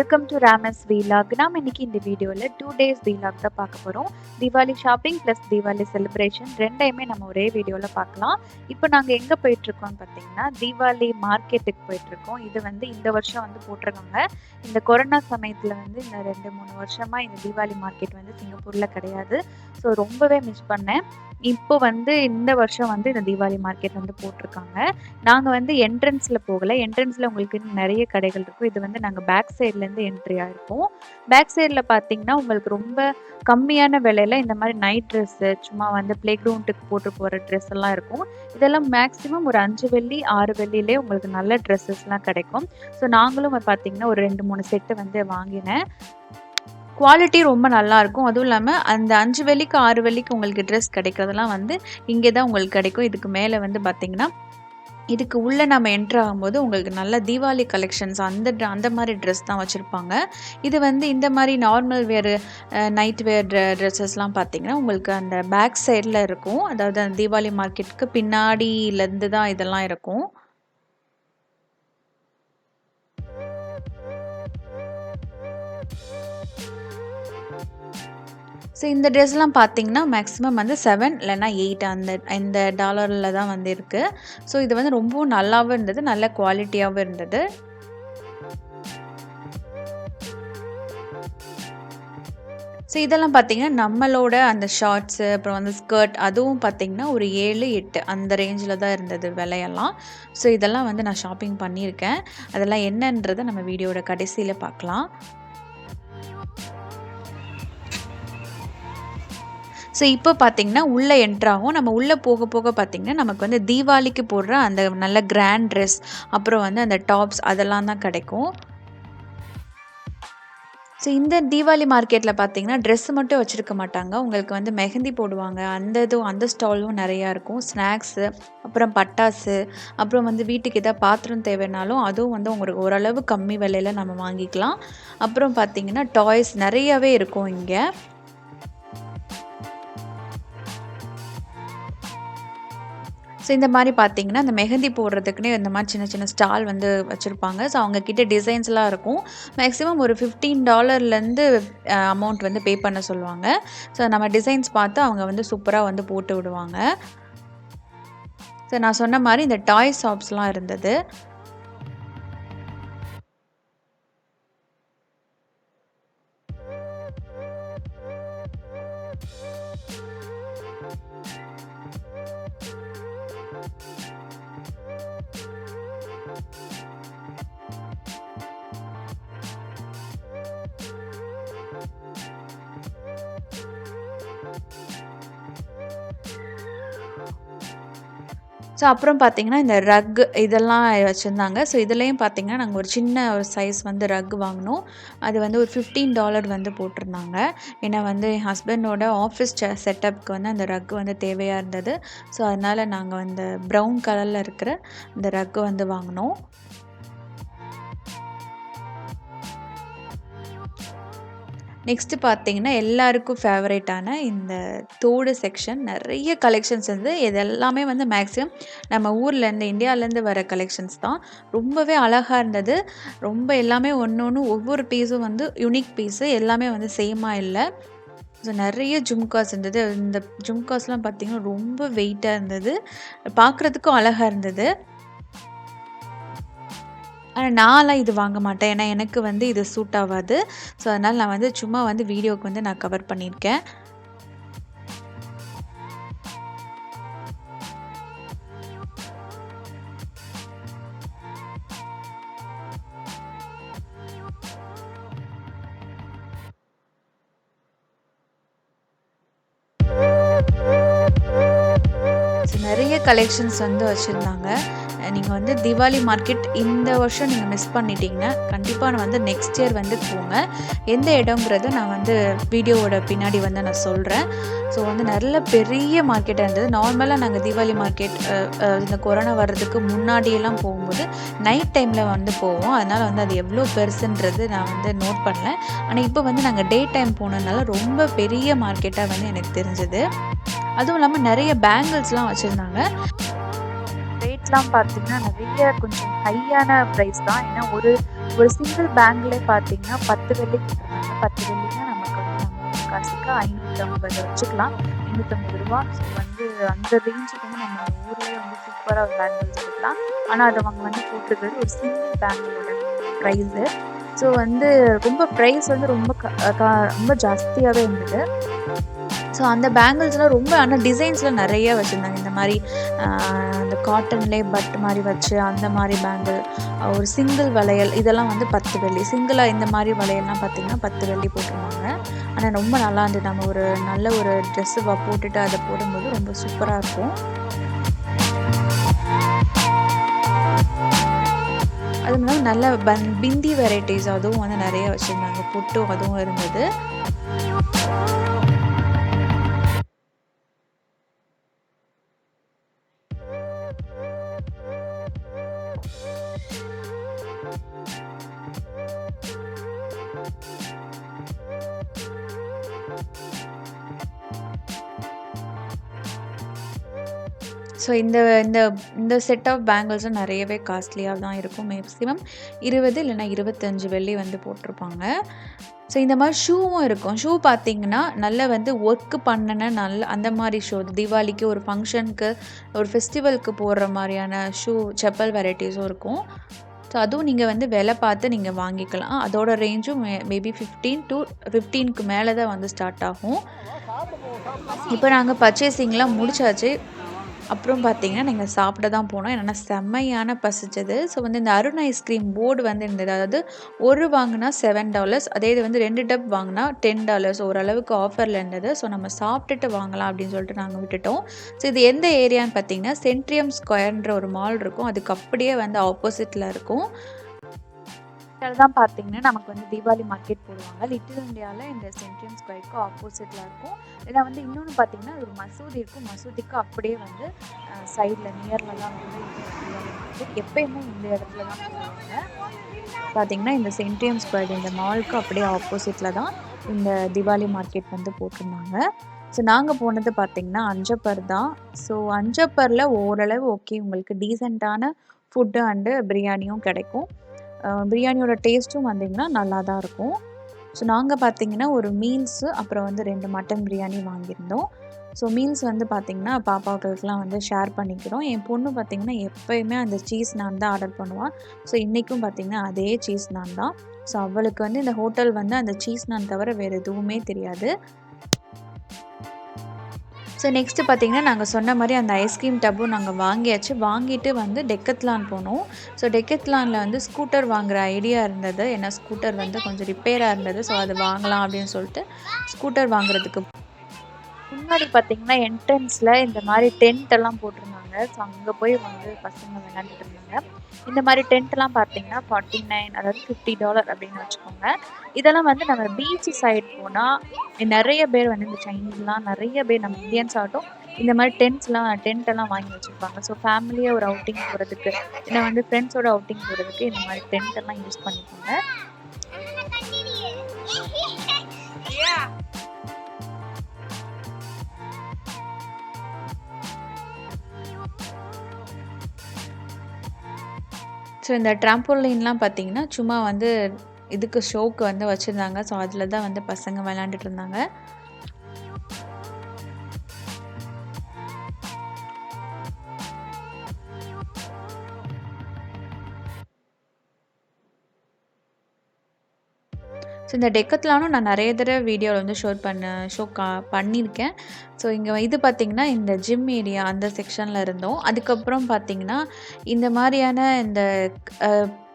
Welcome to ராமஸ் vlog. நாம் இன்னைக்கு இந்த வீடியோவில் 2 டேஸ் வீலாக் தான் பார்க்க போகிறோம். Deepavali shopping plus Deepavali celebration ரெண்டையுமே நம்ம ஒரே வீடியோவில் பார்க்கலாம். இப்போ நாங்கள் எங்கே போயிட்டுருக்கோம்னு பார்த்தீங்கன்னா தீபாவளி மார்க்கெட்டுக்கு போயிட்டுருக்கோம். இது வந்து இந்த வருஷம் வந்து போட்டிருக்காங்க. இந்த கொரோனா சமயத்தில் வந்து இந்த 2-3 வருஷமாக இந்த தீபாவளி மார்க்கெட் வந்து சிங்கப்பூரில் கிடையாது. ஸோ ரொம்பவே மிஸ் பண்ணேன். இப்போ வந்து இந்த வருஷம் வந்து இந்த தீபாவளி மார்க்கெட் வந்து போட்டிருக்காங்க. நாங்கள் வந்து என்ட்ரன்ஸில் போகலை. என்ட்ரன்ஸில் உங்களுக்கு நிறைய கடைகள் இருக்கும். இது வந்து நாங்கள் பேக் சைட்லேருந்து என்ட்ரி ஆகிருக்கோம். பேக் சைடில் பார்த்தீங்கன்னா உங்களுக்கு ரொம்ப கம்மியான விலையில் இந்த மாதிரி நைட் ட்ரெஸ்ஸு, சும்மா வந்து ப்ளே கிரவுண்டுக்கு போட்டு போகிற ட்ரெஸ் எல்லாம் இருக்கும். இதெல்லாம் மேக்ஸிமம் ஒரு 5 வெள்ளி 6 வெள்ளிலே உங்களுக்கு நல்ல ட்ரெஸ்ஸஸ்லாம் கிடைக்கும். ஸோ நாங்களும் பார்த்தீங்கன்னா ஒரு 2-3 செட்டு வந்து வாங்கினேன். குவாலிட்டி ரொம்ப நல்லாயிருக்கும். அதுவும் இல்லாமல் அந்த 5 வெள்ளிக்கு 6 வெள்ளிக்கு உங்களுக்கு ட்ரெஸ் கிடைக்கிறதெல்லாம் வந்து இங்கே தான் உங்களுக்கு கிடைக்கும். இதுக்கு மேலே வந்து பார்த்திங்கன்னா இதுக்கு உள்ளே நம்ம என்ட்ரு ஆகும்போது உங்களுக்கு நல்ல தீபாவளி கலெக்ஷன்ஸ் அந்த மாதிரி ட்ரெஸ் தான் வச்சுருப்பாங்க. இது வந்து இந்த மாதிரி நார்மல் வேர் நைட் வேர் ட்ரெஸ்ஸஸ்லாம் பார்த்திங்கன்னா உங்களுக்கு அந்த பேக் சைடில் இருக்கும். அதாவது அந்த தீபாவளி மார்க்கெட்டுக்கு பின்னாடியிலேருந்து தான் இதெல்லாம் இருக்கும். ஸோ இந்த ட்ரெஸ்லாம் பார்த்தீங்கன்னா மேக்ஸிமம் வந்து 7 இல்லைனா 8 இந்த டாலரில் தான் வந்து இருக்குது. ஸோ இது வந்து ரொம்பவும் நல்லாவும் இருந்தது, நல்ல குவாலிட்டியாகவும் இருந்தது. ஸோ இதெல்லாம் பார்த்தீங்கன்னா நம்மளோட அந்த ஷார்ட்ஸு அப்புறம் வந்து ஸ்கர்ட் அதுவும் பார்த்தீங்கன்னா ஒரு 7-8 அந்த ரேஞ்சில் தான் இருந்தது விலையெல்லாம். ஸோ இதெல்லாம் வந்து நான் ஷாப்பிங் பண்ணியிருக்கேன். அதெல்லாம் என்னன்றதை நம்ம வீடியோட கடைசியில் பார்க்கலாம். ஸோ இப்போ பார்த்தீங்கன்னா உள்ளே என்ட்ராகும். நம்ம உள்ளே போக போக பார்த்தீங்கன்னா நமக்கு வந்து தீபாவளிக்கு போடுற அந்த நல்ல கிராண்ட் ட்ரெஸ், அப்புறம் வந்து அந்த டாப்ஸ் அதெல்லாம் தான் கிடைக்கும். ஸோ இந்த தீபாவளி மார்க்கெட்டில் பார்த்தீங்கன்னா ட்ரெஸ்ஸு மட்டும் வச்சுருக்க மாட்டாங்க. உங்களுக்கு வந்து மெஹந்தி போடுவாங்க, அந்த ஸ்டாலும் நிறையா இருக்கும். ஸ்நாக்ஸு, அப்புறம் பட்டாசு, அப்புறம் வந்து வீட்டுக்கு எதாவது பாத்திரம் தேவைனாலும் அதுவும் வந்து உங்களுக்கு ஓரளவு கம்மி விலையில் நம்ம வாங்கிக்கலாம். அப்புறம் பார்த்தீங்கன்னா டாய்ஸ் நிறையாவே இருக்கும் இங்கே. ஸோ இந்த மாதிரி பார்த்தீங்கன்னா அந்த மெஹந்தி போடுறதுக்குன்னே இந்த மாதிரி சின்ன சின்ன ஸ்டால் வந்து வச்சுருப்பாங்க. ஸோ அவங்கக்கிட்ட டிசைன்ஸ்லாம் இருக்கும். மேக்ஸிமம் ஒரு $15 அமௌண்ட் வந்து பே பண்ண சொல்லுவாங்க. ஸோ நம்ம டிசைன்ஸ் பார்த்து அவங்க வந்து சூப்பராக வந்து போட்டு விடுவாங்க. ஸோ நான் சொன்ன மாதிரி இந்த டாய் ஷாப்ஸ்லாம் இருந்தது. ஸோ அப்புறம் பார்த்தீங்கன்னா இந்த ரக் இதெல்லாம் வச்சுருந்தாங்க. ஸோ இதுலேயும் பார்த்தீங்கன்னா நாங்கள் ஒரு சின்ன ஒரு சைஸ் வந்து ரக் வாங்கினோம். அது வந்து ஒரு $15 வந்து போட்டிருந்தாங்க. ஏன்னா வந்து என் ஹஸ்பண்டோட ஆஃபீஸ் செட்டப்புக்கு வந்து அந்த ரக் வந்து தேவையாக இருந்தது. ஸோ அதனால் நாங்கள் வந்து ப்ரௌன் கலரில் இருக்கிற இந்த ரக் வந்து வாங்கினோம். நெக்ஸ்ட்டு பார்த்தீங்கன்னா எல்லாருக்கும் ஃபேவரேட்டான இந்த தோடு செக்ஷன் நிறைய கலெக்ஷன்ஸ் வந்து இது எல்லாமே வந்து மேக்ஸிமம் நம்ம ஊர்லேருந்து இந்தியாவிலேருந்து வர கலெக்ஷன்ஸ் தான். ரொம்பவே அழகாக இருந்தது. ரொம்ப எல்லாமே ஒன்று ஒவ்வொரு பீஸும் வந்து யுனிக் பீஸு, எல்லாமே வந்து சேமாக இல்லை. ஸோ நிறைய ஜும்காஸ் இருந்தது. இந்த ஜும்காஸ்லாம் பார்த்திங்கன்னா ரொம்ப வெயிட்டாக இருந்தது, பார்க்குறதுக்கும் அழகாக இருந்தது. ஆனால் நான்லாம் இது வாங்க மாட்டேன். ஏன்னா எனக்கு வந்து இது சூட் ஆகாது. ஸோ அதனால் நான் வந்து சும்மா வந்து வீடியோவுக்கு வந்து நான் கவர் பண்ணியிருக்கேன். நிறைய கலெக்ஷன்ஸ் வந்து வச்சுருந்தாங்க. நீங்கள் வந்து தீபாவளி மார்க்கெட் இந்த வருஷம் நீங்கள் மிஸ் பண்ணிட்டீங்கன்னா கண்டிப்பாக நான் வந்து நெக்ஸ்ட் இயர் வந்து போங்க. எந்த இடங்கிறத நான் வந்து வீடியோவோட பின்னாடி வந்து நான் சொல்கிறேன். ஸோ வந்து நல்ல பெரிய மார்க்கெட்டாக இருந்தது. நார்மலாக நாங்கள் தீபாவளி மார்க்கெட் இந்த கொரோனா வர்றதுக்கு முன்னாடியெல்லாம் போகும்போது நைட் டைமில் வந்து போவோம். அதனால் வந்து அது எவ்வளோ பெருசுன்றது நான் வந்து நோட் பண்ணல. ஆனால் இப்போ வந்து நாங்கள் டே டைம் போனதுனால ரொம்ப பெரிய மார்க்கெட்டாக வந்து எனக்கு தெரிஞ்சது. அதுவும் இல்லாமல் நிறைய பேங்கிள்ஸ்லாம் வச்சுருந்தாங்க. ப்ரைஸ்லாம் பார்த்தீங்கன்னா, நெறைய கொஞ்சம் ஹையான ப்ரைஸ் தான். ஏன்னா ஒரு ஒரு சிங்கிள் பேங்கிலே பார்த்தீங்கன்னா, 10 வெள்ளி போட்டிருந்தாங்க. 10 வெள்ளினா நமக்கு வந்து நம்ம ஊர் காசுக்கு 550 வச்சுக்கலாம். ரூ. 550. ஸோ வந்து அந்த ரேஞ்சுக்கு வந்து நம்ம ஊர்லயே வந்து சூப்பரா ஒரு பேங்கிள்ஸ் எடுக்கலாம். ஆனா அத அவங்க வந்து போட்டிருக்கிறது ஒரு சிங்கிள் பேங்கிளோட ப்ரைஸு. ஸோ வந்து ரொம்ப ப்ரைஸ் வந்து ரொம்ப ரொம்ப ஜாஸ்தியாவே இருந்தது. ஸோ அந்த பேங்கிள்ஸ்லாம் ரொம்ப ஆனா டிசைன்ஸ்லாம் நெறைய வச்சிருந்தாங்க. இந்த மாரி அந்த காட்டன்லேயே பட் மாரி வச்சு அந்த மாரி பேங்கிள், ஒரு சிங்கிள் வளையல் இதெல்லாம் வந்து 10 வெள்ளி. சிங்கிளா இந்த மாரி வளையல்லாம் பார்த்தீங்கன்னா 10 வெள்ளி போட்டிருந்தாங்க. ஆனா ரொம்ப நல்லா இருந்தது. நம்ம ஒரு நல்ல ஒரு ட்ரெஸ்ஸு போட்டுட்டு அத போடும்போது ரொம்ப சூப்பரா இருக்கும். அதுவும் இல்லாம நல்ல பிந்தி வெரைட்டீஸ் அதுவும் வந்து நெறைய வச்சிருந்தாங்க. பொட்டும் அதுவும் இருந்தது. ஸோ இந்த இந்த இந்த செட் ஆஃப் பேங்கிள்ஸும் நெறையவே காஸ்ட்லியா தான் இருக்கும். மேக்ஸிமம் 20 இல்லன்னா 25 வெள்ளி வந்து போட்டிருப்பாங்க. ஸோ இந்த மாரி ஷூவும் இருக்கும். ஷூ பார்த்தீங்கன்னா, நல்ல வந்து ஒர்க் பண்ணுன நல்ல அந்த மாரி ஷூ. தீபாவளிக்கு ஒரு ஃபங்ஷனுக்கு, ஒரு ஃபெஸ்டிவலுக்கு போடுற மாரியான செப்பல் வெரைட்டீஸும் இருக்கும். ஸோ அதுவும் நீங்க வந்து விலை பார்த்து நீங்க வாங்கிக்கலாம். அதோட ரேஞ்சும் மேபி 15க்கு மேல தான் வந்து ஸ்டார்ட் ஆகும். இப்போ நாங்க பர்ச்சேசிங்லாம் முடிச்சாச்சு. அப்புறம் பார்த்தீங்கன்னா, நாங்க சாப்பிட தான் போனோம். என்னன்னா செம்மையான பசிச்சது. ஸோ வந்து இந்த அருண் ஐஸ்கிரீம் போர்டு வந்து இருந்தது. அதாவது 1 வாங்குனா $7 அதே இது வந்து 2 டப் வாங்குனா $10 ஓரளவுக்கு ஆஃபர்ல இருந்தது. ஸோ நம்ம சாப்பிட்டுட்டு வாங்கலாம் அப்படின்னு சொல்லிட்டு நாங்க விட்டுட்டோம். ஸோ இது எந்த ஏரியான்னு பார்த்தீங்கன்னா, சென்ட்ரியம் ஸ்கொயர்ன்ற ஒரு மால் இருக்கும். அதுக்கு அப்படியே வந்து ஆப்போசிட்ல இருக்கும். தான் பார்த்தீங்கன்னா, நமக்கு வந்து தீபாவளி மார்க்கெட் போடுவாங்க. லிட்டில் இந்தியால இந்த சென்ட்ரியம் ஸ்கொயருக்கு ஆப்போசிட்ல இருக்கும். இதில வந்து இன்னொன்னு பார்த்தீங்கன்னா, ஒரு மசூதி இருக்கும். மசூதிக்கு அப்படியே வந்து சைட்ல நியர்ல தான் வந்து தீபாவளி மார்க்கெட். எப்பயுமே இந்த இடத்துல தான் போடுவாங்க. பார்த்தீங்கன்னா, இந்த சென்ட்ரியம் ஸ்கொயர் இந்த மாலுக்கு அப்படியே ஆப்போசிட்ல தான் இந்த தீபாவளி மார்க்கெட் வந்து போட்டிருந்தாங்க. ஸோ நாங்க போனது பார்த்தீங்கன்னா, அஞ்சப்பர் தான். ஸோ அஞ்சப்பர்ல ஓரளவு ஓகே உங்களுக்கு டீசென்ட்டான ஃபுட்டு அண்டு பிரியாணியும் கிடைக்கும். பிரியாணியோட டேஸ்ட்டும் வந்தீங்கன்னா நல்லா தான் இருக்கும். ஸோ நாங்க பார்த்தீங்கன்னா, ஒரு மீல்ஸு அப்புறம் வந்து 2 மட்டன் பிரியாணி வாங்கியிருந்தோம். ஸோ மீல்ஸ் வந்து பார்த்தீங்கன்னா, பாப்பாக்களுக்குலாம் வந்து ஷேர் பண்ணிக்கிறோம். என் பொண்ணு பார்த்தீங்கன்னா, எப்பயுமே அந்த சீஸ் நான் தான் ஆர்டர் பண்ணுவா. ஸோ இன்றைக்கும் பார்த்தீங்கன்னா, அதே சீஸ் நான் தான். ஸோ அவளுக்கு வந்து இந்த ஹோட்டல் வந்து அந்த சீஸ் நான் தவிர வேறு எதுவுமே தெரியாது. ஸோ நெக்ஸ்ட்டு பார்த்தீங்கன்னா, நாங்க சொன்ன மாரி அந்த ஐஸ்கிரீம் டப்பும் நாங்க வாங்கியாச்சு. வாங்கிட்டு வந்து டெக்கத்லான் போனோம். ஸோ டெக்கத்லான்ல வந்து ஸ்கூட்டர் வாங்குற ஐடியா இருந்தது. ஏன்னா ஸ்கூட்டர் வந்து கொஞ்சம் ரிப்பேரா இருந்தது. ஸோ அது வாங்கலாம் அப்படின்னு சொல்லிட்டு ஸ்கூட்டர் வாங்குறதுக்கு முன்னாடி பார்த்தீங்கன்னா, என்ட்ரன்ஸ்ல இந்த மாரி டென்ட் எல்லாம் போட்டிருந்தாங்க. ஸோ அங்க போய் வந்து பசங்க விளையாண்டுட்டு இருந்தாங்க. இந்த மாரி டென்ட்லாம் பார்த்தீங்கன்னா, 49 அதாவது $50 அப்படின்னு வச்சுக்கோங்க. இதெல்லாம் வந்து நம்ம பீச் சைடு போனா நெறைய பேர் வந்து இந்த சைனீஸ்லாம் நெறைய பேர் நம்ம இந்தியன்ஸ் ஆகட்டும், இந்த மாரி டென்ட் எல்லாம் வாங்கி வச்சிருப்பாங்க. ஸோ ஃபேமிலியா ஒரு அவுட்டிங் போறதுக்கு, இல்ல வந்து ஃப்ரெண்ட்ஸோட அவுட்டிங் போறதுக்கு இந்த மாரி டென்ட் எல்லாம் யூஸ் பண்ணிப்பாங்க. ஸோ இந்த ட்ராம்போலின்லாம் பார்த்தீங்கன்னா, சும்மா வந்து இதுக்கு ஷோக்கு வந்து வச்சிருந்தாங்க. ஸோ அதில தான் வந்து பசங்க விளையாண்டுட்டு இருந்தாங்க. ஸோ இந்த டெக்கத்லானும் நான் நெறைய தடவ வீடியோல வந்து பண்ணியிருக்கேன். ஸோ இங்க இது பார்த்தீங்கன்னா, இந்த ஜிம் ஏரியா அந்த செக்ஷன்ல இருந்தோம். அதுக்கப்புறம் பார்த்தீங்கன்னா, இந்த மாரியான இந்த அ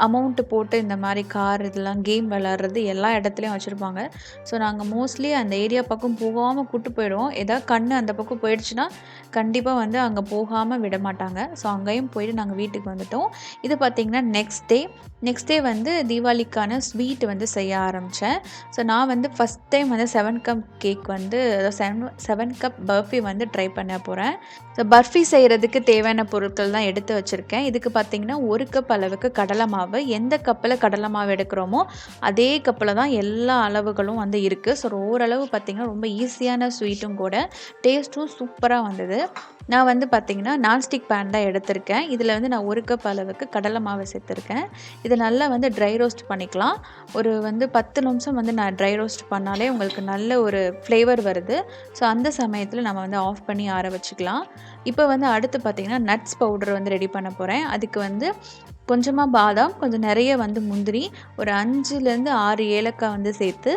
அமௌண்ட் போட்டு இந்த மாரி கார் இதெல்லாம் கேம் விளையாடுறது எல்லா இடத்துலயும் வச்சிருப்பாங்க. ஸோ நாங்க மோஸ்ட்லி அந்த ஏரியா பக்கம் போகாம கூட்டு போயிடுவோம். ஏதாவது கண்ணு அந்த பக்கம் போயிடுச்சுன்னா, கண்டிப்பா வந்து அங்க போகாம விடமாட்டாங்க. ஸோ அங்கேயும் போயிட்டு நாங்க வீட்டுக்கு வந்துட்டோம். இது பார்த்தீங்கன்னா, நெக்ஸ்ட் டே வந்து தீபாவளிக்கான ஸ்வீட் வந்து செய்ய ஆரம்பிச்சேன். ஸோ நான் வந்து ஃபர்ஸ்ட் டைம் வந்து 7 கப் கேக் வந்து 7 கப் பர்ஃபி வந்து ட்ரை பண்ண போகிறேன். ஸோ பர்ஃபி செய்கிறதுக்கு தேவையான பொருட்கள் தான் எடுத்து வச்சுருக்கேன். இதுக்கு பார்த்திங்கன்னா 1 கப் அளவுக்கு கடலை மாவு. எந்த கப்பில் கடலை மாவு எடுக்கிறோமோ அதே கப்பில் தான் எல்லா அளவுகளும் வந்து இருக்குது. ஸோ ஓரளவு பார்த்திங்கன்னா ரொம்ப ஈஸியான ஸ்வீட்டும் கூட, டேஸ்ட்டும் சூப்பராக வந்தது. நான் வந்து பார்த்திங்கன்னா நான்ஸ்டிக் பேன் தான் எடுத்திருக்கேன். இதில் வந்து நான் 1 கப் அளவுக்கு கடலை மாவு சேர்த்துருக்கேன். இதை நல்லா வந்து ட்ரை ரோஸ்ட் பண்ணிக்கலாம். ஒரு வந்து 10 நிமிஷம் வந்து நான் ட்ரை ரோஸ்ட் பண்ணாலே உங்களுக்கு நல்ல ஒரு ஃப்ளேவர் வருது. ஸோ அந்த சமயத்தில் நம்ம வந்து ஆஃப் பண்ணி ஆற வச்சுக்கலாம். இப்போ வந்து அடுத்து பார்த்திங்கன்னா நட்ஸ் பவுடர் வந்து ரெடி பண்ண போகிறேன். அதுக்கு வந்து கொஞ்சமாக பாதாம், கொஞ்சம் நிறைய வந்து முந்திரி, ஒரு 5லேருந்து 6 ஏலக்காய் வந்து சேர்த்து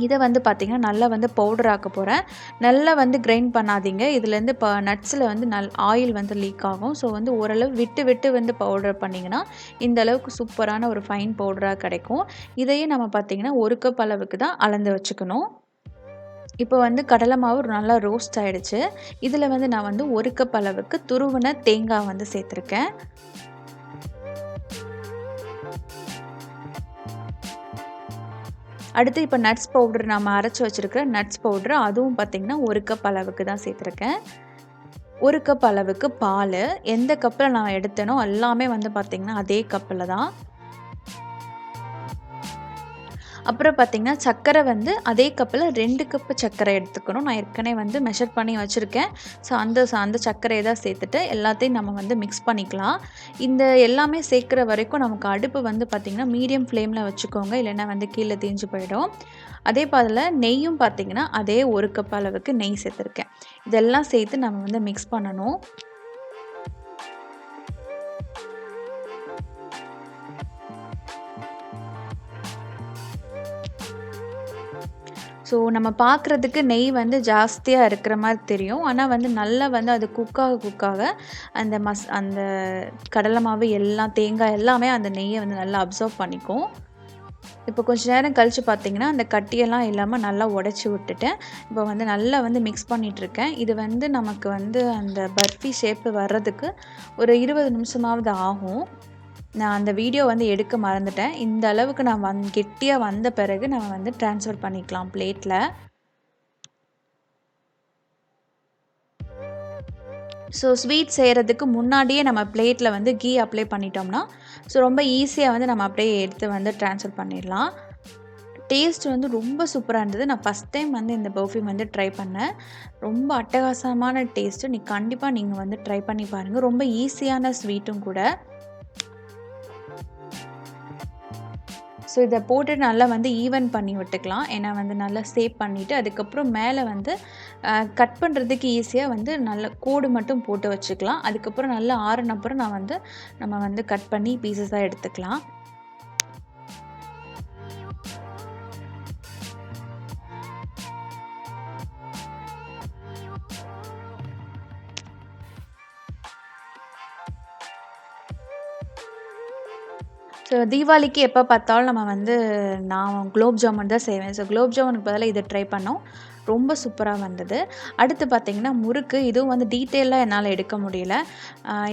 இதை வந்து பார்த்திங்கன்னா நல்லா வந்து பவுடர் ஆக்க போகிறேன். நல்லா வந்து கிரைண்ட் பண்ணாதீங்க. இதுலேருந்து நட்ஸில் வந்து ஆயில் வந்து லீக் ஆகும். ஸோ வந்து ஓரளவு விட்டு விட்டு வந்து பவுடர் பண்ணிங்கன்னா இந்த அளவுக்கு சூப்பரான ஒரு ஃபைன் பவுடராக கிடைக்கும். இதையே நம்ம பார்த்திங்கன்னா 1 கப் அளவுக்கு தான் அளந்து வச்சுக்கணும். இப்போ வந்து கடலை மாவு நல்லா ரோஸ்ட் ஆகிடுச்சு. இதில் வந்து நான் வந்து 1 கப் அளவுக்கு துருவின தேங்காய் வந்து சேர்த்துருக்கேன். அடுத்து இப்போ நட்ஸ் பவுடர் நம்ம அரைச்சி வச்சுருக்கிற நட்ஸ் பவுட்ரு, அதுவும் பார்த்திங்கன்னா 1 கப் அளவுக்கு தான் சேர்த்துருக்கேன். 1 கப் அளவுக்கு பால். எந்த கப்பில் நான் எடுத்தேனோ எல்லாமே வந்து பார்த்திங்கன்னா அதே கப்பில் தான். அப்புறம் பார்த்திங்கன்னா சர்க்கரை வந்து அதே கப்பில் 2 கப்பு சர்க்கரை எடுத்துக்கணும். நான் ஏற்கனவே வந்து மெஷர் பண்ணி வச்சுருக்கேன். ஸோ அந்த சர்க்கரையை தான் சேர்த்துட்டு எல்லாத்தையும் நம்ம வந்து மிக்ஸ் பண்ணிக்கலாம். இந்த எல்லாமே சேர்க்குற வரைக்கும் நமக்கு அடுப்பு வந்து பார்த்திங்கன்னா மீடியம் ஃப்ளேமில் வச்சுக்கோங்க, இல்லைன்னா வந்து கீழே தீஞ்சு போயிடும். அதே பாதில் நெய்யும் பார்த்திங்கன்னா அதே 1 கப் அளவுக்கு நெய் சேர்த்துருக்கேன். இதெல்லாம் சேர்த்து நம்ம வந்து மிக்ஸ் பண்ணணும். ஸோ நம்ம பார்க்குறதுக்கு நெய் வந்து ஜாஸ்தியாக இருக்கிற மாதிரி தெரியும். ஆனால் வந்து நல்லா வந்து அது குக்காக அந்த கடலை மாவு எல்லாம் தேங்காய் எல்லாமே அந்த நெய்யை வந்து நல்லா அப்சர்வ் பண்ணிக்கும். இப்போ கொஞ்சம் நேரம் கழித்து பார்த்திங்கன்னா அந்த கட்டியெல்லாம் இல்லாமல் நல்லா உடச்சி விட்டுட்டேன். இப்போ வந்து நல்லா வந்து மிக்ஸ் பண்ணிகிட்ருக்கேன். இது வந்து நமக்கு வந்து அந்த பர்ஃபி ஷேப்பு வர்றதுக்கு ஒரு 20 நிமிஷமாவது ஆகும். நான் அந்த வீடியோ வந்து எடுக்க மறந்துட்டேன். இந்த அளவுக்கு நான் கெட்டியாக வந்த பிறகு நம்ம வந்து ட்ரான்ஸ்ஃபர் பண்ணிக்கலாம் பிளேட்டில். ஸோ ஸ்வீட் செய்கிறதுக்கு முன்னாடியே நம்ம பிளேட்டில் வந்து கீ அப்ளை பண்ணிட்டோம்னா ஸோ ரொம்ப ஈஸியாக வந்து நம்ம அப்படியே எடுத்து வந்து ட்ரான்ஸ்ஃபர் பண்ணிடலாம். டேஸ்ட் வந்து ரொம்ப சூப்பராக இருந்தது. நான் ஃபஸ்ட் டைம் வந்து இந்த பர்ஃப்யூம் வந்து ட்ரை பண்ணேன். ரொம்ப அட்டகாசமான டேஸ்ட்டு. கண்டிப்பாக நீங்கள் வந்து ட்ரை பண்ணி பாருங்கள். ரொம்ப ஈஸியான ஸ்வீட்டும் கூட. ஸோ இதை போட்டு நல்லா வந்து ஈவன் பண்ணி விட்டுக்கலாம். ஏன்னா வந்து நல்லா சேவ் பண்ணிவிட்டு அதுக்கப்புறம் மேலே வந்து கட் பண்ணுறதுக்கு ஈஸியாக வந்து நல்ல கோடு மட்டும் போட்டு வச்சுக்கலாம். அதுக்கப்புறம் நல்லா ஆறுனப்புறம் நம்ம வந்து கட் பண்ணி பீசஸாக எடுத்துக்கலாம். ஸோ தீபாவளிக்கு எப்போ பார்த்தாலும் நம்ம வந்து நான் குலோப் ஜாமுன் தான் செய்வேன். ஸோ குலோப் ஜாமுனுக்கு பதிலாக இதை ட்ரை பண்ணோம். ரொம்ப சூப்பராக வந்தது. அடுத்து பார்த்திங்கன்னா முறுக்கு. இதுவும் வந்து டீட்டெயிலாக என்னால் எடுக்க முடியல.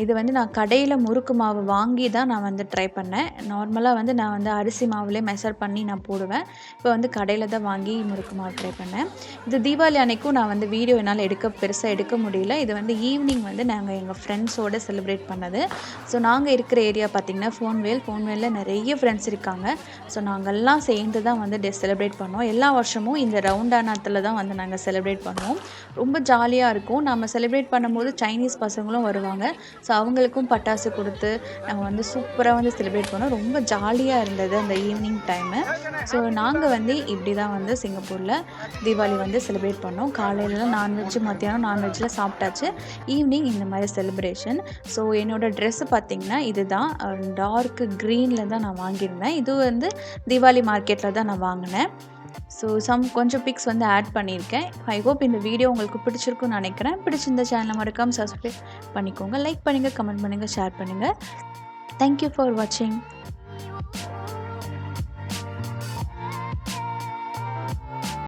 இது வந்து நான் கடையில் முறுக்கு மாவு வாங்கி தான் நான் வந்து ட்ரை பண்ணேன். நார்மலாக வந்து நான் வந்து அரிசி மாவுலேயே மெஷர் பண்ணி நான் போடுவேன். இப்போ வந்து கடையில் தான் வாங்கி முறுக்கு மாவு ட்ரை பண்ணேன். இது தீபாவளி அன்னைக்கும் நான் வந்து வீடியோ என்னால் பெருசாக எடுக்க முடியல. இது வந்து ஈவினிங் வந்து நாங்கள் எங்கள் ஃப்ரெண்ட்ஸோடு செலிப்ரேட் பண்ணது. ஸோ நாங்கள் இருக்கிற ஏரியா பார்த்திங்கன்னா ஃபோன்வேலில் நிறைய ஃப்ரெண்ட்ஸ் இருக்காங்க. ஸோ நாங்கள்லாம் சேர்ந்து தான் வந்து செலிப்ரேட் பண்ணோம். எல்லா வருஷமும் இந்த ரவுண்டானாத்தில் தான் வந்து நாங்கள் செலிப்ரேட் பண்ணுவோம். ரொம்ப ஜாலியாக இருக்கும். நம்ம செலிப்ரேட் பண்ணும்போது சைனீஸ் பசங்களும் வருவாங்க. ஸோ அவங்களுக்கும் பட்டாசு கொடுத்து நாங்கள் வந்து சூப்பராக வந்து செலிப்ரேட் பண்ணோம். ரொம்ப ஜாலியாக இருந்தது அந்த ஈவினிங் டைமு. ஸோ நாங்கள் வந்து இப்படி தான் வந்து சிங்கப்பூரில் தீபாவளி வந்து செலிப்ரேட் பண்ணோம். காலையிலலாம் நான்வெஜ், மத்தியானம் நான்வெஜ்லாம் சாப்பிட்டாச்சு. ஈவினிங் இந்த மாதிரி செலிப்ரேஷன். ஸோ என்னோடய ட்ரெஸ்ஸு பார்த்திங்கன்னா இது தான் டார்க் க்ரீனில் தான் நான் வாங்கியிருந்தேன். இது வந்து தீபாவளி மார்க்கெட்டில் தான் நான் வாங்கினேன். ஸோ கொஞ்சம் பிக்ஸ் வந்து ஆட் பண்ணியிருக்கேன். ஐ ஹோப் இந்த வீடியோ உங்களுக்கு பிடிச்சிருக்குன்னு நினைக்கிறேன். பிடிச்சிருந்த சேனலை மறக்காமல் சப்ஸ்கிரைப் பண்ணிக்கோங்க. லைக் பண்ணுங்கள், கமெண்ட் பண்ணுங்கள், ஷேர் பண்ணுங்கள். தேங்க்யூ ஃபார் வாட்சிங்.